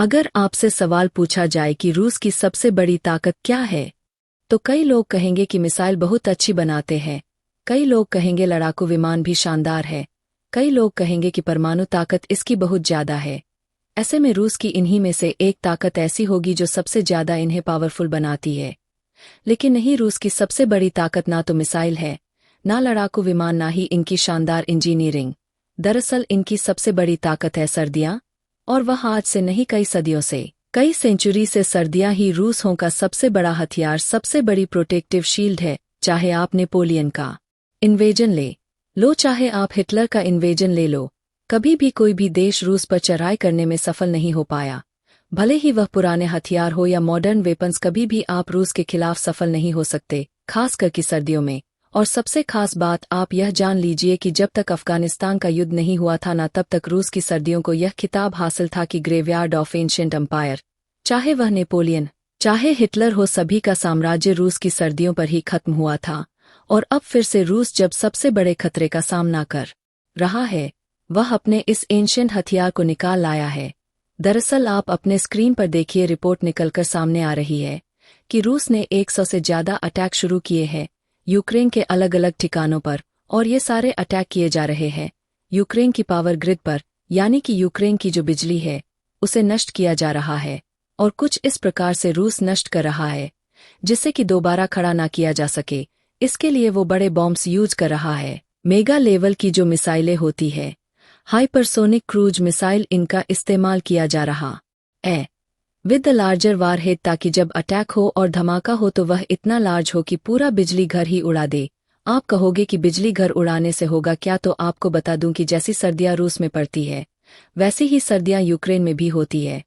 अगर आपसे सवाल पूछा जाए कि रूस की सबसे बड़ी ताकत क्या है, तो कई लोग कहेंगे कि मिसाइल बहुत अच्छी बनाते हैं, कई लोग कहेंगे लड़ाकू विमान भी शानदार है, कई लोग कहेंगे कि परमाणु ताकत इसकी बहुत ज्यादा है। ऐसे में रूस की इन्हीं में से एक ताकत ऐसी होगी जो सबसे ज्यादा इन्हें पावरफुल बनाती है। लेकिन नहीं, रूस की सबसे बड़ी ताकत ना तो मिसाइल है, ना लड़ाकू विमान, ना ही इनकी शानदार इंजीनियरिंग। दरअसल इनकी सबसे बड़ी ताकत है सर्दियां, और वह आज से नहीं, कई सदियों से, कई सेंचुरी से सर्दियां ही रूसों का सबसे बड़ा हथियार, सबसे बड़ी प्रोटेक्टिव शील्ड है। चाहे आप नेपोलियन का इन्वेजन ले लो, चाहे आप हिटलर का इन्वेजन ले लो, कभी भी कोई भी देश रूस पर चढ़ाई करने में सफल नहीं हो पाया। भले ही वह पुराने हथियार हो या मॉडर्न वेपन्स, कभी भी आप रूस के खिलाफ सफल नहीं हो सकते, खासकर कि सर्दियों में। और सबसे खास बात आप यह जान लीजिए कि जब तक अफगानिस्तान का युद्ध नहीं हुआ था ना, तब तक रूस की सर्दियों को यह खिताब हासिल था कि ग्रेवयार्ड ऑफ एंशिएंट एम्पायर। चाहे वह नेपोलियन, चाहे हिटलर हो, सभी का साम्राज्य रूस की सर्दियों पर ही खत्म हुआ था। और अब फिर से रूस जब सबसे बड़े खतरे का सामना कर रहा है, वह अपने इस एंशिएंट हथियार को निकाल लाया है। दरअसल आप अपने स्क्रीन पर देखिए, रिपोर्ट निकलकर सामने आ रही है कि रूस ने 100 से ज्यादा अटैक शुरू किए हैं यूक्रेन के अलग अलग ठिकानों पर, और ये सारे अटैक किए जा रहे हैं यूक्रेन की पावर ग्रिड पर, यानी कि यूक्रेन की जो बिजली है उसे नष्ट किया जा रहा है। और कुछ इस प्रकार से रूस नष्ट कर रहा है जिससे कि दोबारा खड़ा ना किया जा सके। इसके लिए वो बड़े बॉम्ब्स यूज कर रहा है, मेगा लेवल की जो मिसाइलें होती है, हाइपरसोनिक क्रूज मिसाइल, इनका इस्तेमाल किया जा रहा है विद द लार्जर वारहेड, ताकि जब अटैक हो और धमाका हो तो वह इतना लार्ज हो कि पूरा बिजली घर ही उड़ा दे। आप कहोगे कि बिजली घर उड़ाने से होगा क्या, तो आपको बता दूं कि जैसी सर्दियां रूस में पड़ती है वैसी ही सर्दियां यूक्रेन में भी होती है,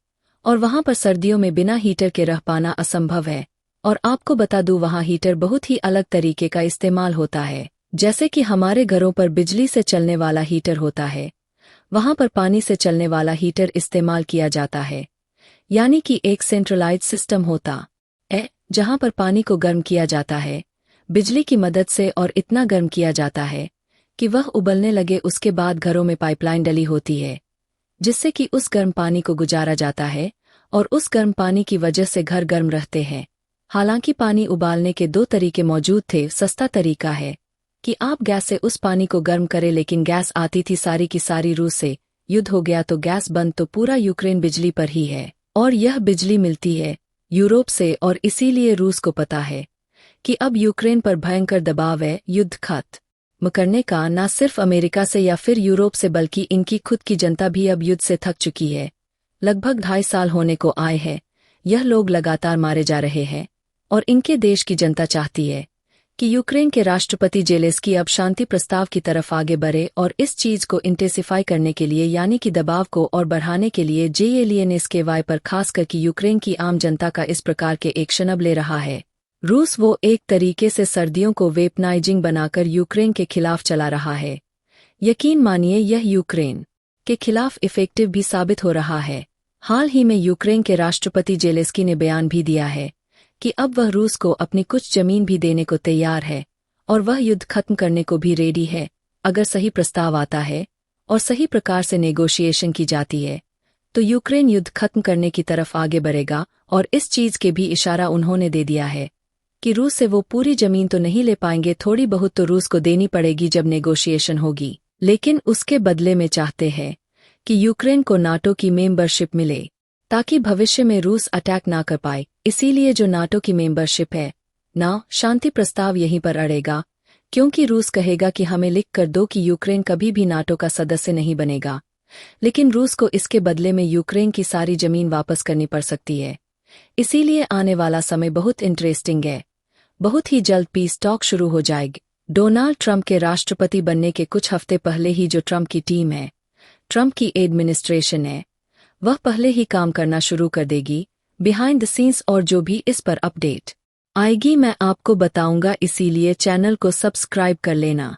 और वहां पर सर्दियों में बिना हीटर के रह पाना असंभव है। और आपको बता दूं, वहां हीटर बहुत ही अलग तरीके का इस्तेमाल होता है। जैसे कि हमारे घरों पर बिजली से चलने वाला हीटर होता है, वहां पर पानी से चलने वाला हीटर इस्तेमाल किया जाता है, यानी कि एक सेंट्रलाइज्ड सिस्टम होता है जहां पर पानी को गर्म किया जाता है बिजली की मदद से, और इतना गर्म किया जाता है कि वह उबलने लगे। उसके बाद घरों में पाइपलाइन डली होती है जिससे कि उस गर्म पानी को गुजारा जाता है, और उस गर्म पानी की वजह से घर गर्म रहते हैं। हालांकि पानी उबालने के दो तरीके मौजूद थे। सस्ता तरीका है कि आप गैस से उस पानी को गर्म करें, लेकिन गैस आती थी सारी की सारी रूस से। युद्ध हो गया तो गैस बंद, तो पूरा यूक्रेन बिजली पर ही है, और यह बिजली मिलती है यूरोप से। और इसीलिए रूस को पता है कि अब यूक्रेन पर भयंकर दबाव है युद्ध खत्म करने का, ना सिर्फ अमेरिका से या फिर यूरोप से, बल्कि इनकी खुद की जनता भी अब युद्ध से थक चुकी है। लगभग 2.5 साल होने को आए हैं, यह लोग लगातार मारे जा रहे हैं, और इनके देश की जनता चाहती है कि यूक्रेन के राष्ट्रपति जेलेंस्की अब शांति प्रस्ताव की तरफ आगे बढ़े, और इस चीज को इंटेंसिफाई करने के लिए, यानी कि दबाव को और बढ़ाने के लिए, जेलेंस्की पर खासकर कि यूक्रेन की आम जनता का इस प्रकार के एक्शन अब ले रहा है। रूस वो एक तरीके से सर्दियों को वेपनाइजिंग बनाकर यूक्रेन के खिलाफ चला रहा है। यकीन मानिए, यह यूक्रेन के खिलाफ इफेक्टिव भी साबित हो रहा है। हाल ही में यूक्रेन के राष्ट्रपति जेलेंस्की ने बयान भी दिया है कि अब वह रूस को अपनी कुछ जमीन भी देने को तैयार है, और वह युद्ध खत्म करने को भी रेडी है अगर सही प्रस्ताव आता है और सही प्रकार से नेगोशिएशन की जाती है, तो यूक्रेन युद्ध खत्म करने की तरफ आगे बढ़ेगा। और इस चीज के भी इशारा उन्होंने दे दिया है कि रूस से वो पूरी जमीन तो नहीं ले पाएंगे, थोड़ी बहुत तो रूस को देनी पड़ेगी जब नेगोशिएशन होगी, लेकिन उसके बदले में चाहते हैं कि यूक्रेन को नाटो की मेंबरशिप मिले, ताकि भविष्य में रूस अटैक ना कर पाए। इसीलिए जो नाटो की मेंबरशिप है ना, शांति प्रस्ताव यहीं पर अड़ेगा, क्योंकि रूस कहेगा कि हमें लिख कर दो कि यूक्रेन कभी भी नाटो का सदस्य नहीं बनेगा, लेकिन रूस को इसके बदले में यूक्रेन की सारी जमीन वापस करनी पड़ सकती है। इसीलिए आने वाला समय बहुत इंटरेस्टिंग है। बहुत ही जल्द पीस टॉक शुरू हो जाएगी। डोनाल्ड ट्रंप के राष्ट्रपति बनने के कुछ हफ्ते पहले ही जो ट्रंप की टीम है, ट्रंप की एडमिनिस्ट्रेशन है, वह पहले ही काम करना शुरू कर देगी बिहाइंड द सीन्स, और जो भी इस पर अपडेट आएगी मैं आपको बताऊंगा, इसीलिए चैनल को सब्सक्राइब कर लेना।